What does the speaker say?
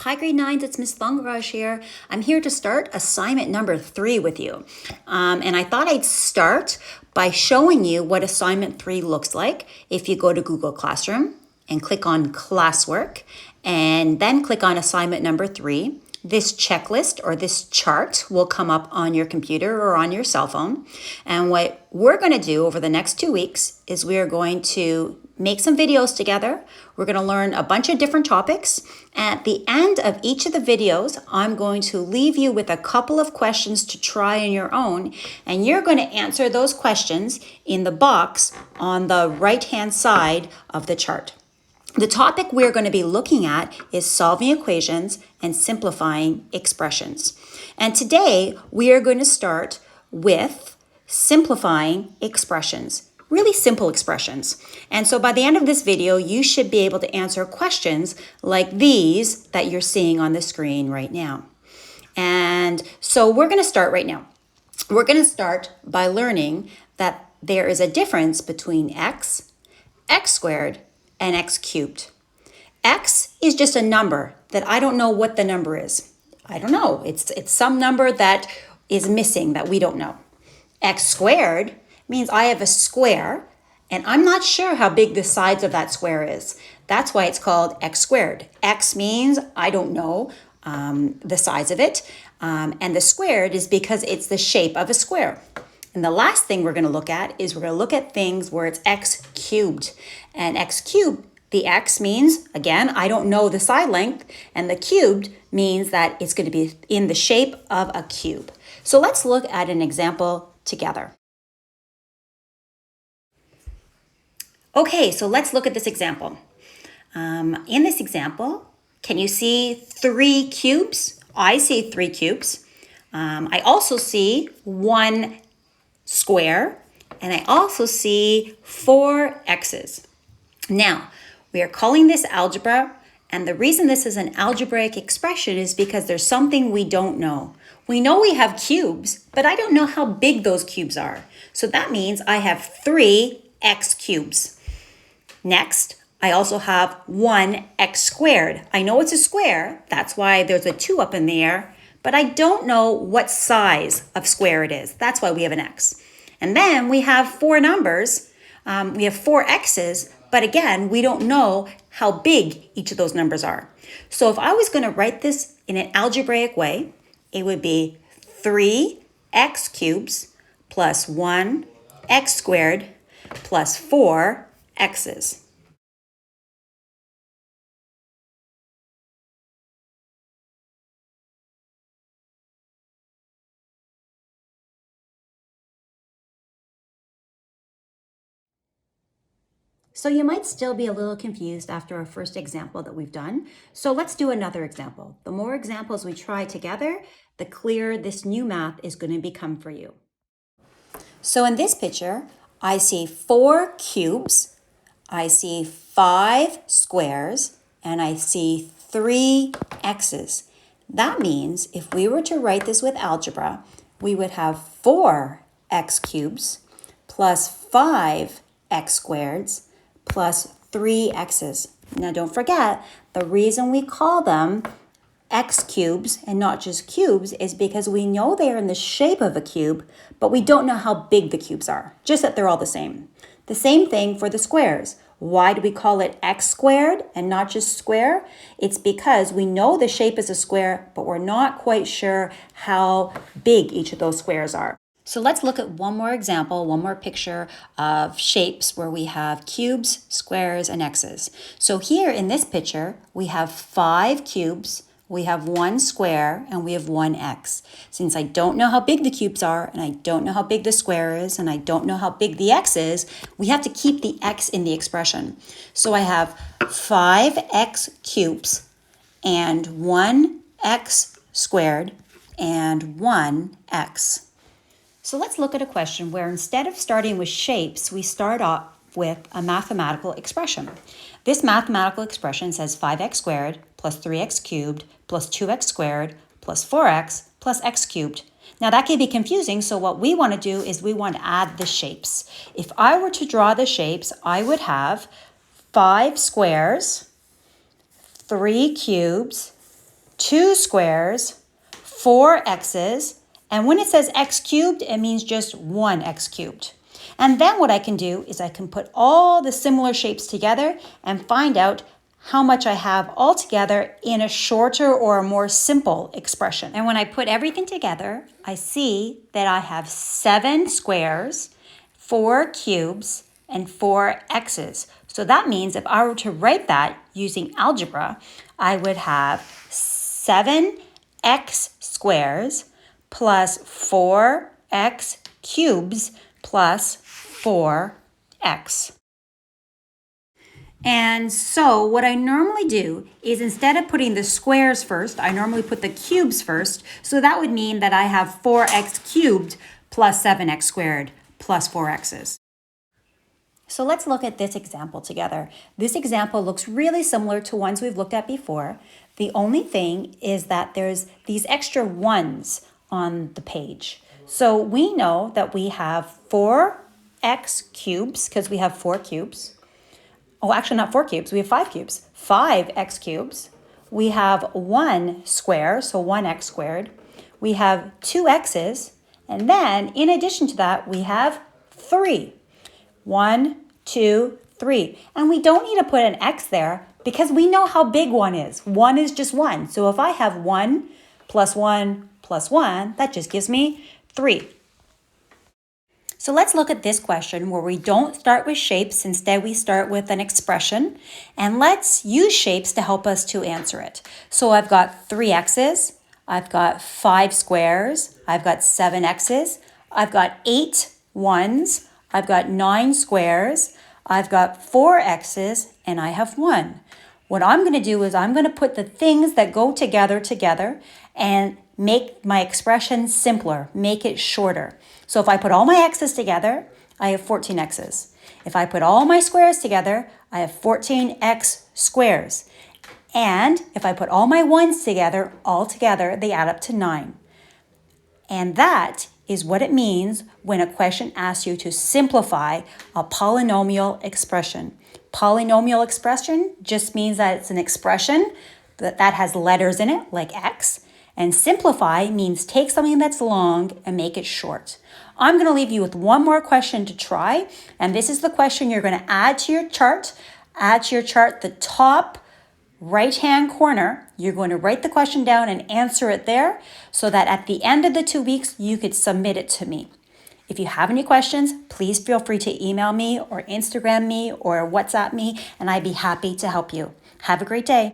Hi, grade 9s, it's Miss Thungaraj here. I'm here to start assignment number 3 with you. And I thought I'd start by showing you what assignment 3 looks like if you go to Google Classroom and click on classwork and then click on assignment number 3. This checklist or this chart will come up on your computer or on your cell phone. And what we're going to do over the next 2 weeks is we are going to make some videos together. We're going to learn a bunch of different topics. At the end of each of the videos, I'm going to leave you with a couple of questions to try on your own, and you're going to answer those questions in the box on the right-hand side of the chart. The topic we're going to be looking at is solving equations and simplifying expressions. And today we are going to start with simplifying expressions. Really simple expressions. And so by the end of this video, you should be able to answer questions like these that you're seeing on the screen right now. And so we're going to start right now. We're going to start by learning that there is a difference between x squared, and x cubed. X is just a number that I don't know what the number is. I don't know. It's some number that is missing that we don't know. X squared means I have a square and I'm not sure how big the sides of that square is. That's why it's called x squared. X means I don't know the size of it. And the squared is because it's the shape of a square. And the last thing we're going to look at is we're going to look at things where it's x cubed. And x cubed, the x means, again, I don't know the side length, and the cubed means that it's going to be in the shape of a cube. So let's look at an example together. Okay, so let's look at this example. In this example, can you see 3 cubes? I see 3 cubes. I also see 1 square, and I also see 4 x's. Now, we are calling this algebra, and the reason this is an algebraic expression is because there's something we don't know. We know we have cubes, but I don't know how big those cubes are. So that means I have 3 x cubes. Next, I also have 1 x squared. I know it's a square, that's why there's a 2 up in the air, but I don't know what size of square it is. That's why we have an x. And then we have 4 numbers. We have 4 x's, but again, we don't know how big each of those numbers are. So if I was going to write this in an algebraic way, it would be 3x cubes plus 1x squared plus 4 x's. So you might still be a little confused after our first example that we've done. So let's do another example. The more examples we try together, the clearer this new math is going to become for you. So in this picture, I see 4 cubes, I see 5 squares, and I see 3 x's. That means if we were to write this with algebra, we would have 4 x cubes plus 5 x squareds plus 3 x's. Now don't forget, the reason we call them x cubes and not just cubes is because we know they are in the shape of a cube, but we don't know how big the cubes are, just that they're all the same. The same thing for the squares. Why do we call it x squared and not just square? It's because we know the shape is a square, but we're not quite sure how big each of those squares are. So let's look at one more example, one more picture of shapes where we have cubes, squares, and x's. So here in this picture, we have 5 cubes, we have 1 square, and we have 1 x. Since I don't know how big the cubes are, and I don't know how big the square is, and I don't know how big the x is, we have to keep the x in the expression. So I have 5x cubes and 1x squared and 1x. So let's look at a question where instead of starting with shapes, we start off with a mathematical expression. This mathematical expression says 5x squared plus 3x cubed plus 2x squared plus 4x plus x cubed. Now that can be confusing, so what we want to do is we want to add the shapes. If I were to draw the shapes, I would have 5 squares, 3 cubes, 2 squares, 4 x's, and when it says x cubed, it means just 1 x cubed. And then what I can do is I can put all the similar shapes together and find out how much I have all together in a shorter or a more simple expression. And when I put everything together, I see that I have 7 squares, 4 cubes, and 4 x's. So that means if I were to write that using algebra, I would have 7x squares plus 4x cubes plus 4x. And so what I normally do is instead of putting the squares first, I normally put the cubes first. So that would mean that I have 4x cubed plus 7x squared plus 4x's. So let's look at this example together. This example looks really similar to ones we've looked at before. The only thing is that there's these extra ones on the page. So we know that we have 4x cubes because we have 4 cubes. Oh, actually not 4 cubes, we have 5 cubes. 5x cubes. We have 1 square, so 1x squared. We have 2 x's, and then in addition to that, we have 3. 1, 2, 3. And we don't need to put an x there because we know how big 1 is. 1 is just 1. So if I have 1 plus 1 plus 1, that just gives me 3. So let's look at this question where we don't start with shapes, instead we start with an expression, and let's use shapes to help us to answer it. So I've got 3 x's, I've got 5 squares, I've got 7 x's, I've got 8 ones, I've got 9 squares, I've got 4 x's, and I have 1. What I'm going to do is I'm going to put the things that go together and make my expression simpler, make it shorter. So if I put all my x's together, I have 14 x's. If I put all my squares together, I have 14x squares. And if I put all my ones together, all together, they add up to 9. And that is what it means when a question asks you to simplify a polynomial expression. Polynomial expression just means that it's an expression that has letters in it, like x. And simplify means take something that's long and make it short. I'm going to leave you with one more question to try. And this is the question you're going to add to your chart. Add to your chart the top right-hand corner. You're going to write the question down and answer it there so that at the end of the 2 weeks, you could submit it to me. If you have any questions, please feel free to email me or Instagram me or WhatsApp me, and I'd be happy to help you. Have a great day.